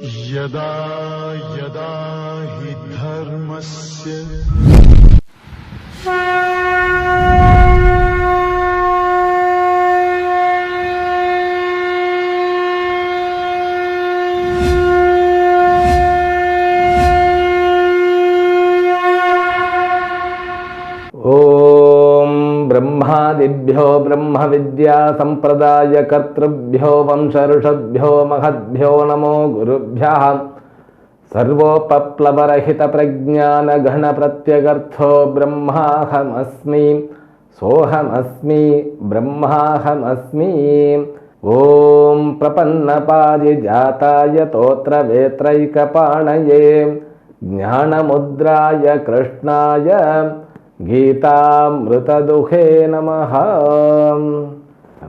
यदा यदा हि धर्मस्य ब्रह्मादिभ्यो ब्रह्म विद्या संप्रदाय कर्तृभ्यो वंशऋषभ्यो महद्भ्यो नमो गुरुभ्यः सर्वोपप्लवरहित प्रज्ञान घन प्रत्यगर्थो ब्रह्माहमस्मि सोहमस्मि ब्रह्माहमस्मि। ओम प्रपन्नपारिजाताय तोत्रवेत्रैकपाणये ज्ञानमुद्राय कृष्णाय गीतामृतदुहे नमः।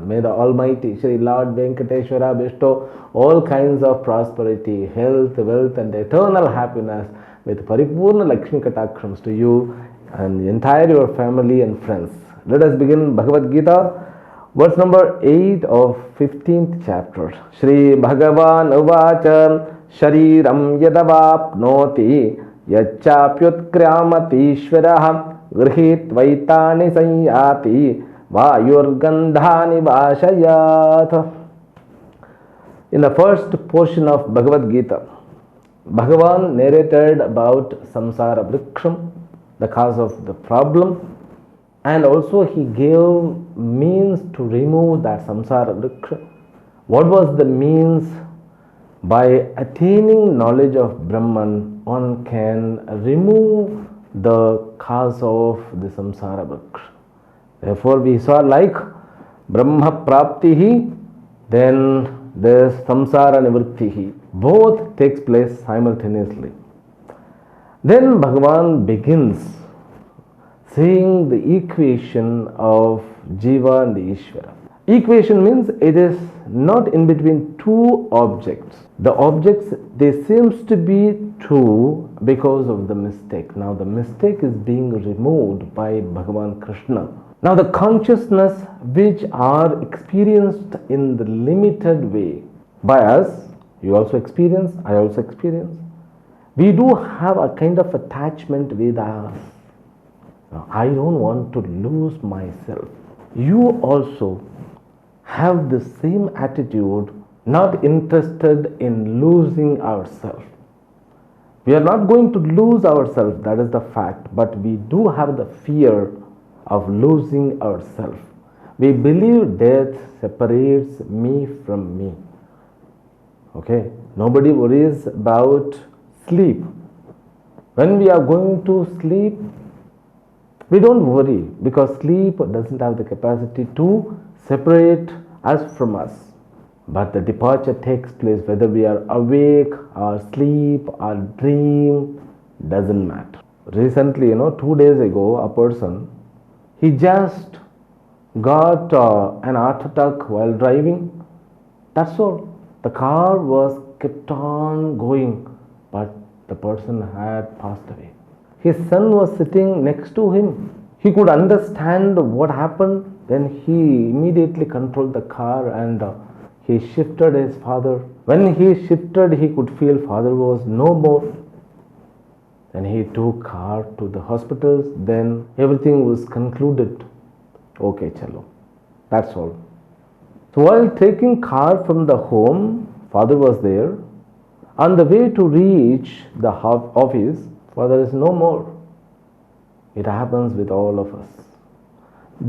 May the Almighty Shri Lord Venkateshwara bestow all kinds of prosperity, health, wealth and eternal happiness with Paripurna Lakshmi Katakshams to you and the entire your family and friends. Let us begin Bhagavad Gita, verse number 8 of 15th chapter. Shri Bhagavan Uvacha Shariram Yadavapnoti Yachapyutkriyamatishvaraha Grihitvaitani Sanyati Vayurgandhani Vashayat. In the first portion of Bhagavad Gita, Bhagavan narrated about Samsara Vriksham, the cause of the problem, and also he gave means to remove that Samsara Vriksham. What was the means? By attaining knowledge of Brahman, one can remove the cause of the samsara vriksha. Therefore, we saw like Brahma Praptihi, then there's Samsara Nivrittihi. Both takes place simultaneously. Then Bhagavan begins saying the equation of Jiva and the Ishvara. Equation means it is not in between two objects. The objects, they seems to be true because of the mistake. Now the mistake is being removed by Bhagavan Krishna. Now the consciousness which are experienced in the limited way by us, you also experience, I also experience. We do have a kind of attachment with us. Now, I don't want to lose myself. You also have the same attitude, not interested in losing ourselves. We are not going to lose ourselves, that is the fact, but we do have the fear of losing ourselves. We believe death separates me from me. Okay, nobody worries about sleep. When we are going to sleep, we don't worry because sleep doesn't have the capacity to separate us from us. But the departure takes place whether we are awake or sleep or dream, doesn't matter. Recently, 2 days ago, a person, he just got an heart attack while driving. That's all. The car was kept on going, but the person had passed away. His son was sitting next to him. He could understand what happened. Then he immediately controlled the car and he shifted his father. When he shifted, he could feel father was no more. Then he took car to the hospitals. Then everything was concluded. Okay, chalo. That's all. So while taking car from the home, father was there. On the way to reach the office, father is no more. It happens with all of us.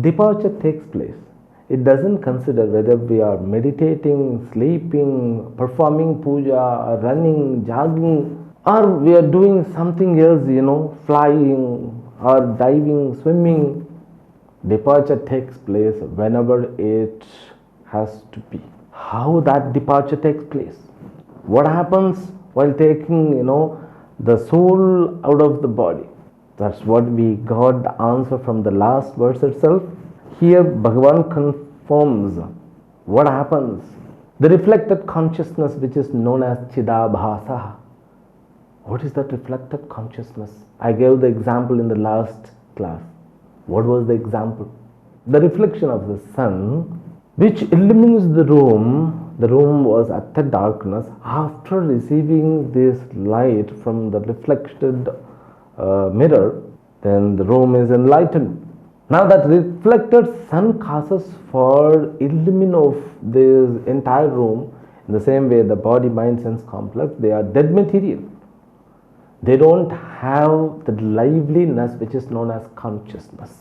Departure takes place. It doesn't consider whether we are meditating, sleeping, performing puja, or running, jogging, or we are doing something else, flying or diving, swimming. Departure takes place whenever it has to be. How that departure takes place? What happens while taking, the soul out of the body? That's what we got the answer from the last verse itself. Here Bhagavan confirms what happens. The reflected consciousness which is known as Chidabhasa. What is that reflected consciousness? I gave the example in the last class. What was the example? The reflection of the sun which illumines the room the room was utter darkness. After receiving this light from the reflected mirror, then the room is enlightened. Now that reflected sun causes for illumination of this entire room. In the same way, the body, mind, sense complex, they are dead material. They don't have the liveliness which is known as consciousness.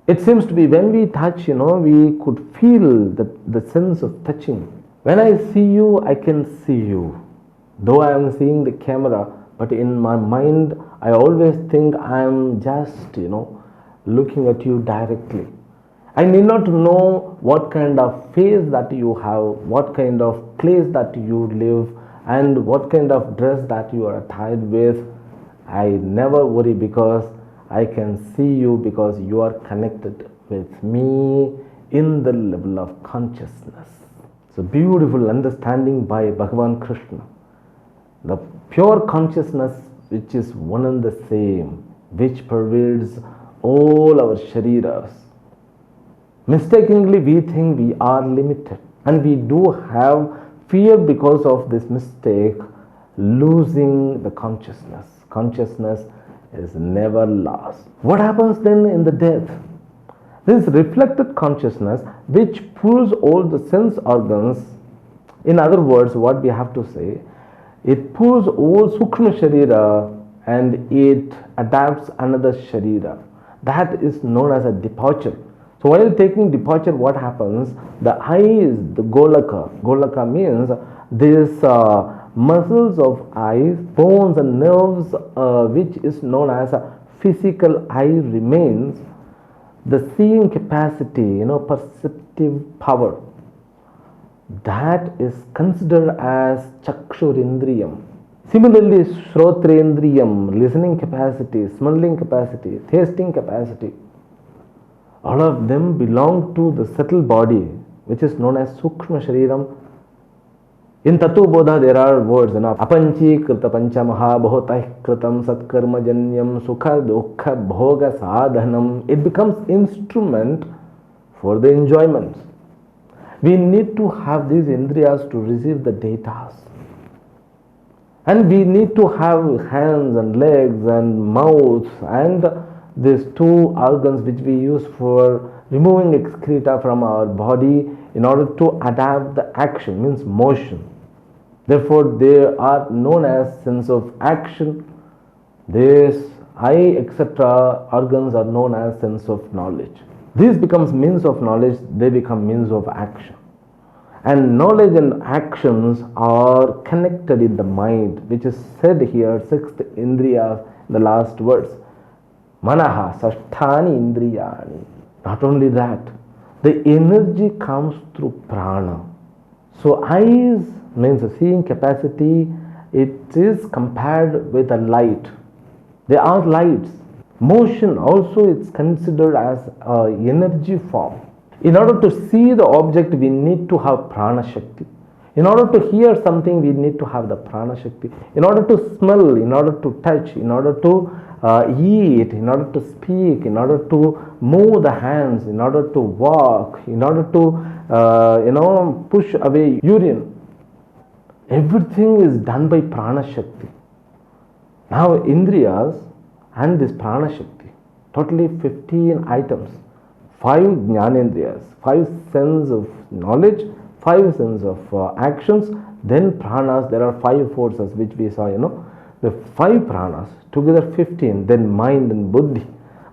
It seems to be when we touch, we could feel the sense of touching. When I see you, I can see you. Though I am seeing the camera, but in my mind, I always think I am just, looking at you directly. I need not know what kind of face that you have, what kind of place that you live, and what kind of dress that you are attired with. I never worry because I can see you, because you are connected with me in the level of consciousness. It's a beautiful understanding by Bhagavan Krishna. The pure consciousness which is one and the same, which pervades all our shariras. Mistakenly we think we are limited, and we do have fear because of this mistake, losing the consciousness. Consciousness is never lost. What happens then in the death? This reflected consciousness which pulls all the sense organs, in other words, what we have to say, it pulls all Sukshma Sharira and it adapts another Sharira. That is known as a departure. So while taking departure, what happens? The eyes, the Golaka. Golaka means this muscles of eyes, bones and nerves, which is known as a physical eye remains. The seeing capacity, perceptive power, that is considered as Chakshurindriyam. Similarly, Shrotrendriyam, listening capacity, smelling capacity, tasting capacity, all of them belong to the subtle body, which is known as Sukshma Shariram. In Tattva Bodha, there are words, Apanchi Krita Panchamaha Bhotah Kritam Satkarma Janyam Sukha Dukha Bhoga Sadhanam. It becomes instrument for the enjoyment. We need to have these indriyas to receive the data. And we need to have hands and legs and mouth and these two organs which we use for removing excreta from our body in order to adapt the action, means motion. Therefore, they are known as sense of action. This eye, etc. organs are known as sense of knowledge. This becomes means of knowledge, they become means of action. And knowledge and actions are connected in the mind, which is said here, sixth indriya, the last verse. Manaha sashthani indriyani. Not only that, the energy comes through prana. So eyes means the seeing capacity, it is compared with a light. They are lights. Motion also is considered as an energy form. In order to see the object, we need to have prana shakti. In order to hear something, we need to have the prana shakti. In order to smell, in order to touch, in order to eat, in order to speak, in order to move the hands, in order to walk, in order to push away urine, everything is done by prana shakti. Now indriyas and this prana shakti, totally 15 items. 5 jnanendriyas, 5 sense of knowledge, 5 sense of actions, then pranas, there are 5 forces which we saw, the 5 pranas, together 15, then mind and buddhi.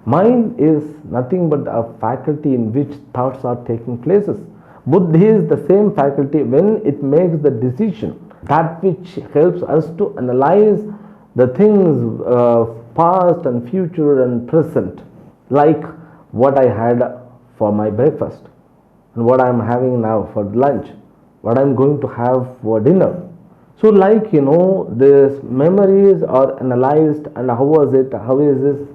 Mind is nothing but a faculty in which thoughts are taking places. Buddhi is the same faculty when it makes the decision, that which helps us to analyze the things past and future and present, like what I had for my breakfast and what I am having now for lunch, what I am going to have for dinner. So like, these memories are analyzed, and how was it, how is this,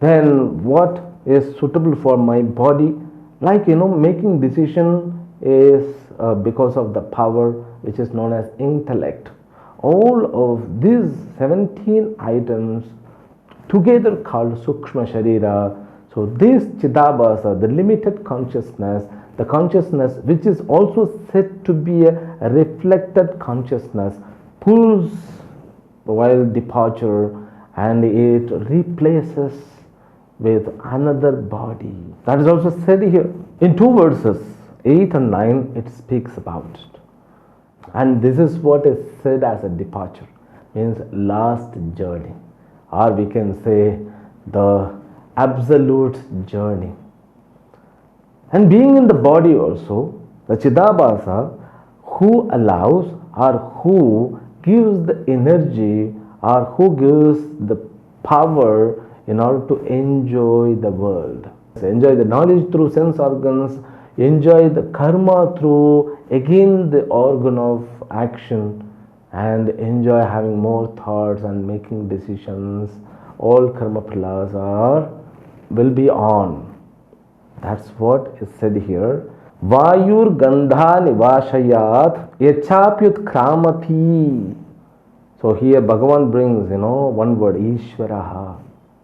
then what is suitable for my body, like, making decision is because of the power which is known as intellect. All of these 17 items together called Sukshma Sharira. So this Chidabhasa, the limited consciousness, the consciousness, which is also said to be a reflected consciousness, pulls while departure and it replaces with another body. That is also said here. In two verses, 8 and 9, it speaks about it. And this is what is said as a departure, means last journey, or we can say the absolute journey. And being in the body also, the Chidabhasa, who allows or who gives the energy or who gives the power in order to enjoy the world. Enjoy the knowledge through sense organs, enjoy the karma through again the organ of action, and enjoy having more thoughts and making decisions. All karma phalas will be on. That's what is said here. Vayur gandha nivashayat yachapyut kramati. So here Bhagavan brings, one word, Ishvaraha.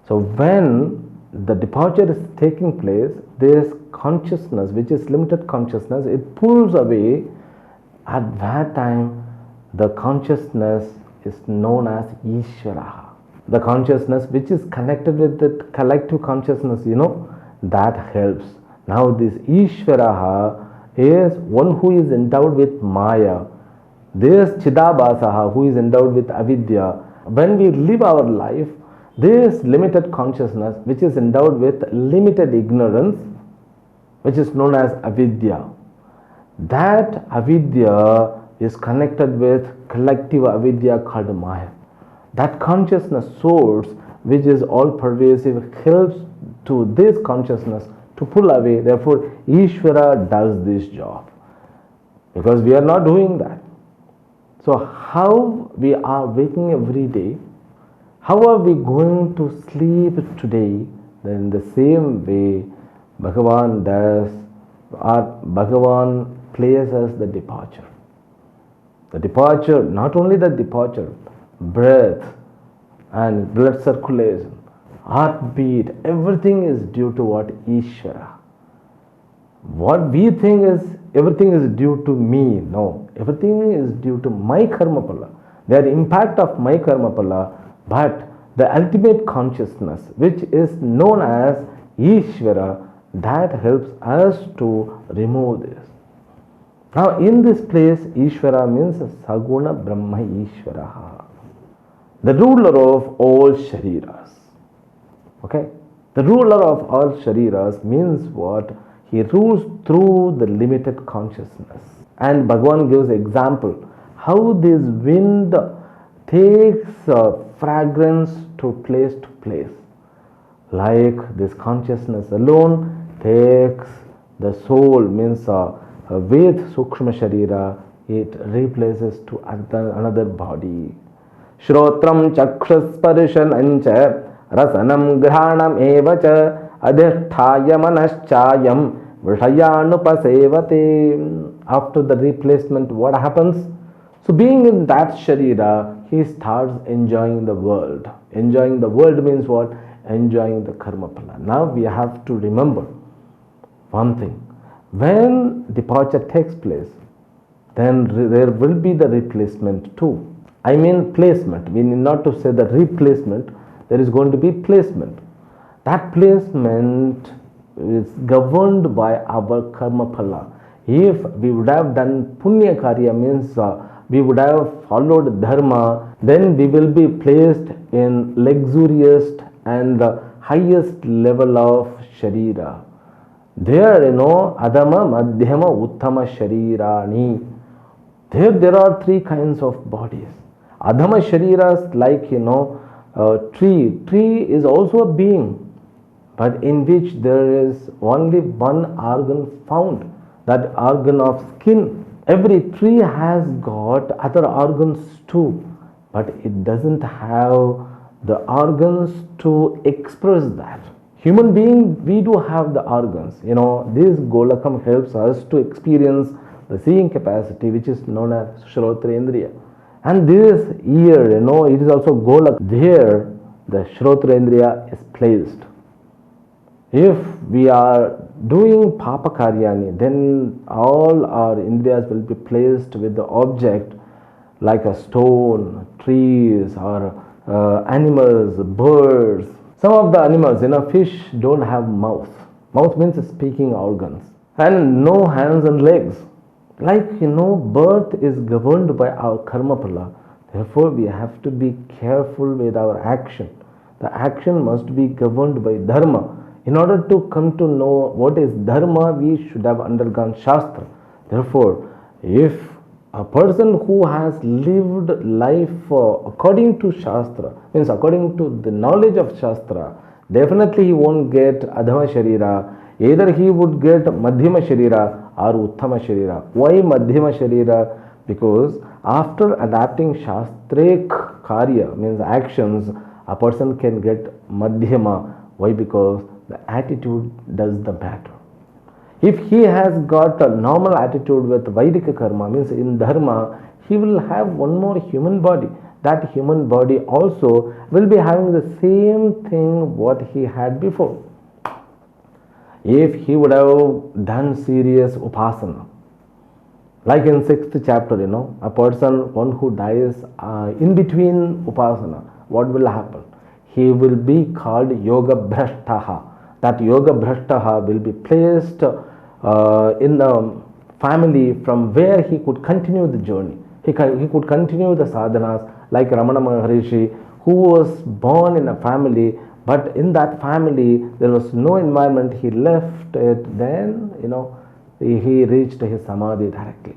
So when the departure is taking place, this consciousness, which is limited consciousness, it pulls away. At that time, the consciousness is known as Ishvaraha. The consciousness which is connected with the collective consciousness, that helps. Now this Ishvaraha is one who is endowed with Maya. This Chidabhasaha who is endowed with Avidya. When we live our life, this limited consciousness which is endowed with limited ignorance, which is known as Avidya. That Avidya is connected with collective Avidya called Maya. That consciousness source, which is all pervasive, helps to this consciousness to pull away. Therefore, Ishvara does this job, because we are not doing that. So how we are waking every day, how are we going to sleep today? Then the same way Bhagavan does, or Bhagavan places the departure. The departure, not only the departure, breath and blood circulation, heartbeat, everything is due to what? Ishvara. What we think is everything is due to me. No, everything is due to my karma phala. The impact of my karma phala, but the ultimate consciousness, which is known as Ishvara, that helps us to remove this. Now in this place, Ishvara means Saguna Brahma Ishvaraha, the ruler of all Shariras. Okay? The ruler of all Shariras means what? He rules through the limited consciousness. And Bhagavan gives example how this wind takes fragrance to place, like this consciousness alone takes the soul, means with Sukshma Sharira, it replaces to another body. Shrotram chakshasparishanancha rasanam granam evacha adhishthaya manaschayam vishayanupasevate. After the replacement, what happens? So being in that Sharira, he starts enjoying the world. Enjoying the world means what? Enjoying the karma phala. Now we have to remember one thing. When departure takes place, then there will be the replacement too. I mean placement. We need not to say the replacement. There is going to be placement. That placement is governed by our karma phala. If we would have done punya karya, means we would have followed dharma, then we will be placed in luxurious and the highest level of Sharira. There, Adama, Madhyama, Uttama Sharirani. There are three kinds of bodies. Adhama Shariras, like, tree is also a being, but in which there is only one organ found, that organ of skin. Every tree has got other organs too, but it doesn't have the organs to express that. Human being, we do have the organs. This Golakam helps us to experience the seeing capacity, which is known as Shrotrendriya. And this ear, it is also Golak. There, the Shrotrendriya is placed. If we are doing papa karyani, then all our indriyas will be placed with the object like a stone, trees, or animals, birds. Some of the animals, fish don't have mouth. Mouth means speaking organs, and no hands and legs. Like, birth is governed by our karma phala. Therefore, we have to be careful with our action. The action must be governed by dharma. In order to come to know what is dharma, we should have undergone shastra. Therefore, if a person who has lived life according to shastra, means according to the knowledge of shastra, definitely he won't get adhama sharira. Either he would get madhyama sharira or uttama sharira. Why madhyama sharira? Because after adapting shastric karya, means actions, a person can get madhyama. Why? Because the attitude does the matter. If he has got a normal attitude with Vaidika karma, means in dharma, he will have one more human body. That human body also will be having the same thing what he had before. If he would have done serious upasana, like in 6th chapter, a person, one who dies in between upasana, what will happen? He will be called yoga bhrashtaha. That yoga bhrashtaha will be placed in a family from where he could continue the journey. He could continue the sadhanas, like Ramana Maharishi, who was born in a family, but in that family there was no environment. He left it, then he reached his samadhi directly.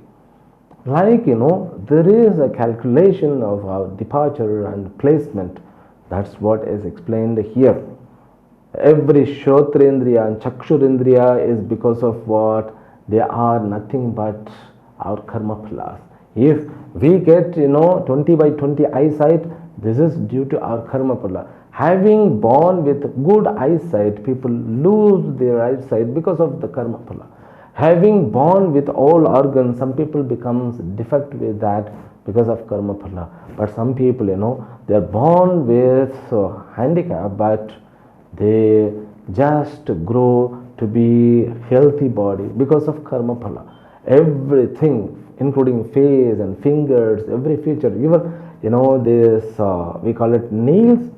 Like, there is a calculation of our departure and placement. That's what is explained here. Every Shrotrendriya and Chakshurendriya is because of what? They are nothing but our karma phalas. If we get 20 by 20 eyesight, this is due to our karma phala. Having born with good eyesight, people lose their eyesight because of the karma phala. Having born with all organs, some people becomes defect with that because of karma phala. But some people, they are born with handicap, but they just grow to be healthy body because of karma phala. Everything, including face and fingers, every feature, even this we call it nails.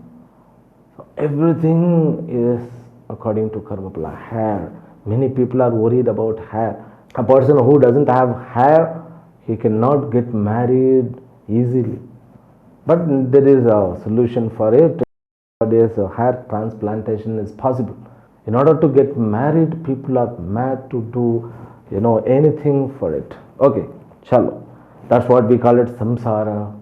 Everything is according to karma phala. Hair, many people are worried about hair. A person who doesn't have hair, he cannot get married easily. But there is a solution for it. Nowadays, hair transplantation is possible. In order to get married, people are mad to do anything for it. Okay, chalo. That's what we call it samsara.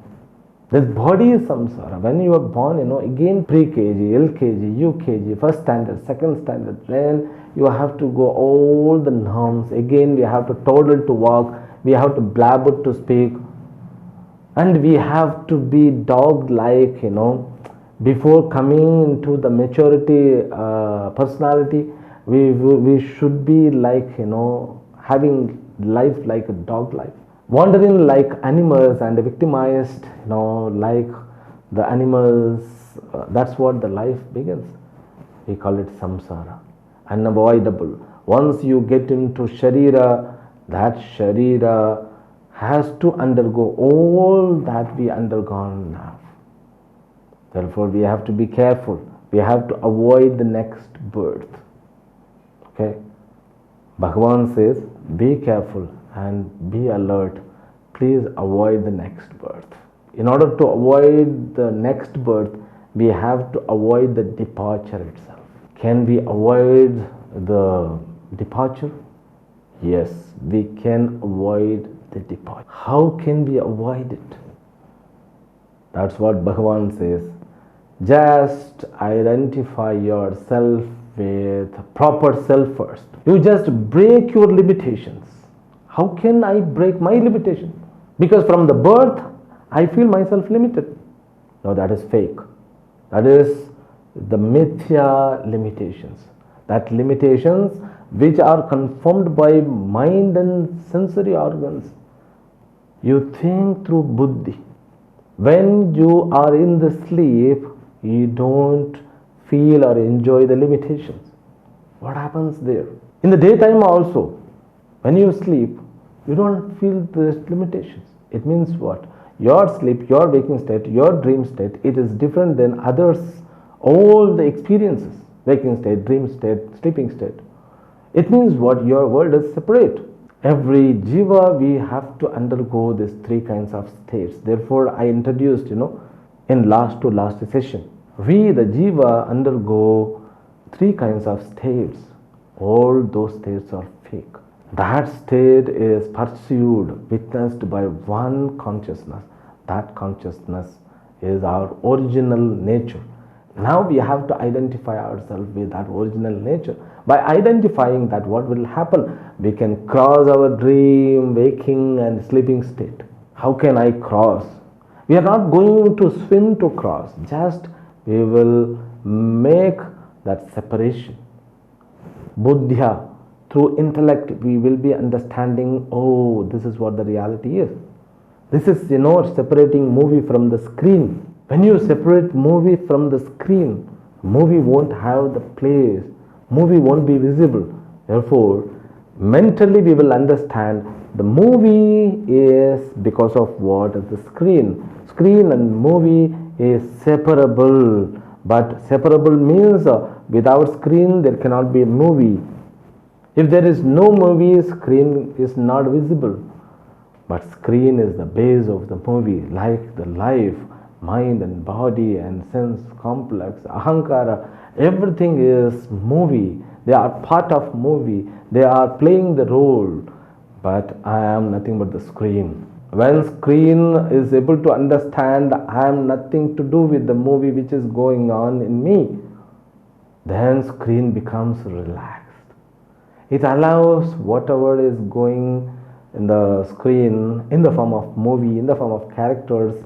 This body is samsara. When you are born, again pre-KG, LKG, UKG, first standard, second standard, then you have to go all the norms. Again, we have to toddle to walk, we have to blabber to speak, and we have to be dog-like, before coming into the maturity personality. We should be like, having life like a dog life. Wandering like animals and victimized, like the animals. That's what the life begins. We call it samsara. Unavoidable. Once you get into sharira, that sharira has to undergo all that we undergone now. Therefore, we have to be careful. We have to avoid the next birth. Okay? Bhagavan says, be careful and be alert. Please avoid the next birth. In order to avoid the next birth, we have to avoid the departure itself. Can we avoid the departure? Yes, we can avoid the departure. How can we avoid it? That's what Bhagavan says. Just identify yourself with proper self first. You just break your limitations. How can I break my limitation? Because from the birth, I feel myself limited. No, that is fake. That is the mithya limitations. That limitations which are confirmed by mind and sensory organs. You think through buddhi. When you are in the sleep, you don't feel or enjoy the limitations. What happens there? In the daytime also, when you sleep, you don't feel these limitations. It means what? Your sleep, your waking state, your dream state, it is different than others, all the experiences, waking state, dream state, sleeping state. It means what? Your world is separate. Every jiva, we have to undergo these three kinds of states. Therefore, I introduced, in last session, we, the jiva, undergo three kinds of states. All those states are fake. That state is pursued, witnessed by one consciousness. That consciousness is our original nature. Now we have to identify ourselves with that original nature. By identifying that, what will happen? We can cross our dream, waking and sleeping state. How can I cross? We are not going to swim to cross. Just we will make that separation. Buddhya, through intellect, we will be understanding, oh, this is what the reality is. This is, separating movie from the screen. When you separate movie from the screen, movie won't have the place. Movie won't be visible. Therefore, mentally we will understand the movie is because of what? The screen. Screen and movie is separable. But separable means without screen there cannot be a movie. If there is no movie, screen is not visible. But screen is the base of the movie, like the life, mind and body and sense complex, ahankara, everything is movie. They are part of movie. They are playing the role. But I am nothing but the screen. When screen is able to understand I am nothing to do with the movie which is going on in me, then screen becomes relaxed. It allows whatever is going in the screen, in the form of movie, in the form of characters,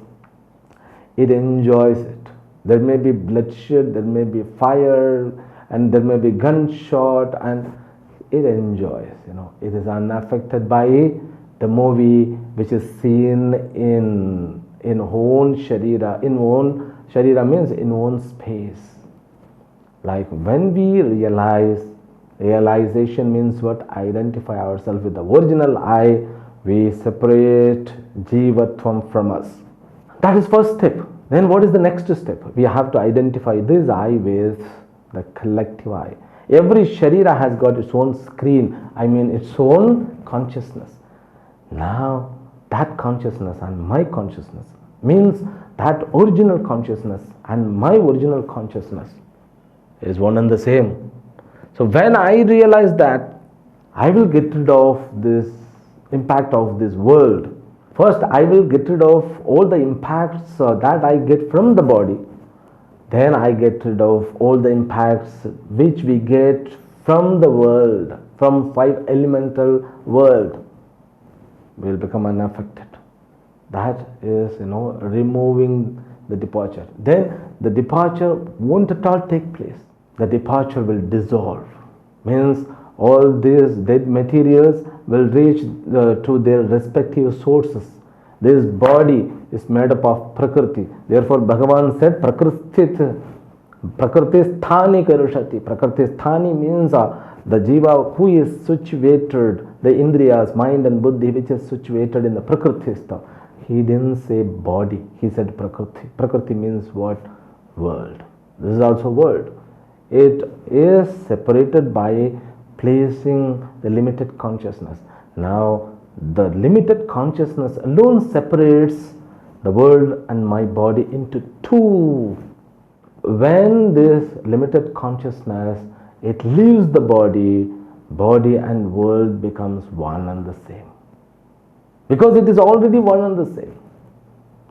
it enjoys it. There may be bloodshed, there may be fire, and there may be gunshot, and it enjoys, It is unaffected by the movie which is seen in own sharira. In own sharira means in own space. Like when we realization means what? Identify ourselves with the original I, we separate jivatvam from us. That is first step. Then what is the next step? We have to identify this I with the collective I. Every sharira has got its own screen, its own consciousness. Now that consciousness and my consciousness means that original consciousness and my original consciousness is one and the same. So when I realize that, I will get rid of this impact of this world. First, I will get rid of all the impacts that I get from the body. Then I get rid of all the impacts which we get from the world, from five elemental world. We will become unaffected. That is, removing the departure. Then the departure won't at all take place. The departure will dissolve. Means all these dead materials will reach to their respective sources. This body is made up of Prakriti. Therefore, Bhagavan said, Prakriti sthani karushati. Prakriti sthani means the jiva who is situated, the indriyas, mind and buddhi, which is situated in the Prakriti stha. He didn't say body, he said Prakriti. Prakriti means what? World. This is also world. It is separated by placing the limited consciousness. Now, the limited consciousness alone separates the world and my body into two. When this limited consciousness, it leaves the body, body and world becomes one and the same. Because it is already one and the same.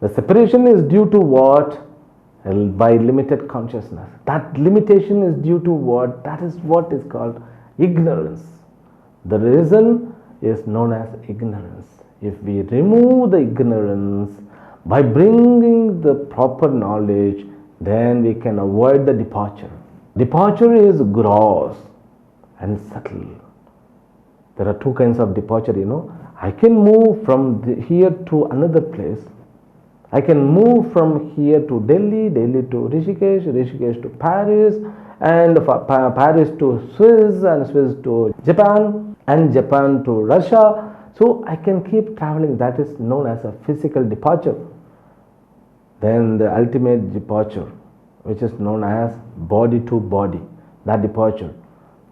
The separation is due to what? By limited consciousness. That limitation is due to what? That is what is called ignorance. The reason is known as ignorance. If we remove the ignorance by bringing the proper knowledge, then we can avoid the departure. Departure is gross and subtle. There are two kinds of departure, I can move from here to another place. I can move from here to Delhi, Delhi to Rishikesh, Rishikesh to Paris, and Paris to Swiss, and Swiss to Japan, and Japan to Russia. So I can keep traveling. That is known as a physical departure. Then the ultimate departure, which is known as body to body, that departure.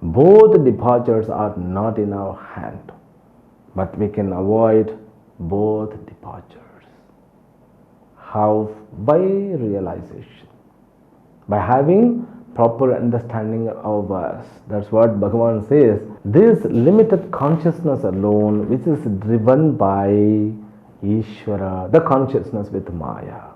Both departures are not in our hand, but we can avoid both departures. How? By realization, by having proper understanding of us. That's what Bhagavan says. This limited consciousness alone, which is driven by Ishvara, the consciousness with Maya.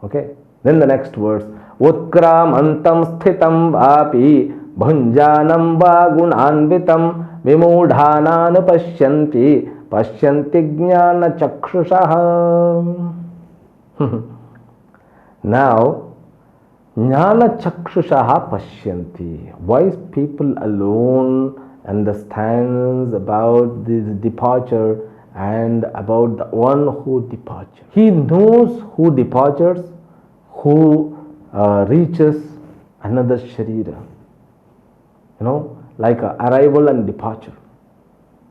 Okay. Then the next verse. Utkramantam sthitam vapi bhunjanam va gunanvitam vimudhananu pashyanti jnana chakshushaha. Now, Jnana chakshushaha pashyanti. Wise people alone understands about this departure and about the one who departs. He knows who departures, who reaches another sharira. Like arrival and departure.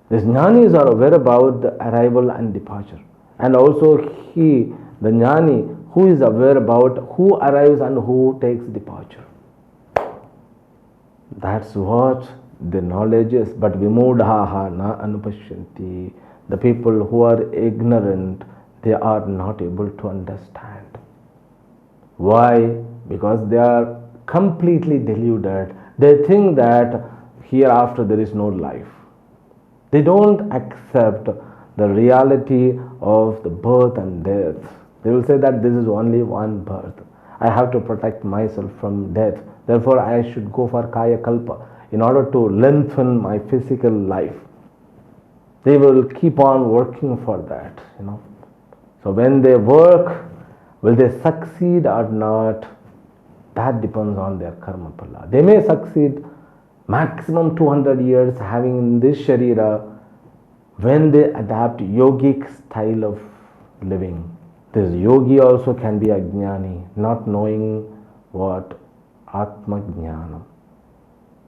These jnanis are aware about the arrival and departure. And also the jnani, who is aware about who arrives and who takes departure. That's what the knowledge is. But vimudhaha na anupashyanti. The people who are ignorant, they are not able to understand. Why? Because they are completely deluded. They think that hereafter there is no life. They don't accept the reality of the birth and death. They will say that this is only one birth. I have to protect myself from death. Therefore, I should go for Kaya Kalpa in order to lengthen my physical life. They will keep on working for that. So when they work, will they succeed or not? That depends on their karma pala. They may succeed maximum 200 years having this sharira when they adapt yogic style of living. This yogi also can be a jnani, not knowing what Atma Jnanam.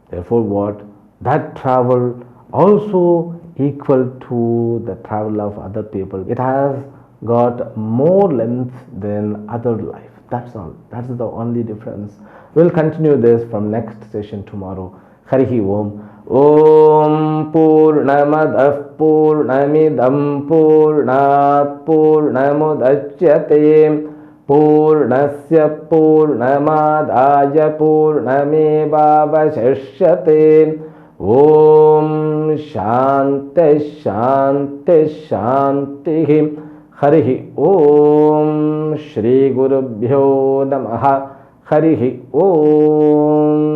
Therefore what? That travel also equal to the travel of other people. It has got more length than other life. That's all. That's the only difference. We'll continue this from next session tomorrow. Harihi Om. Om Purnamadah Purnamidam Purnat Purnamudachyate Purnasya Purnamadaya Purnamevavashishyate. Om Shanti Shanti Shanti. Harihi Om. Shri Gurubhyo Namaha. Harihi Om.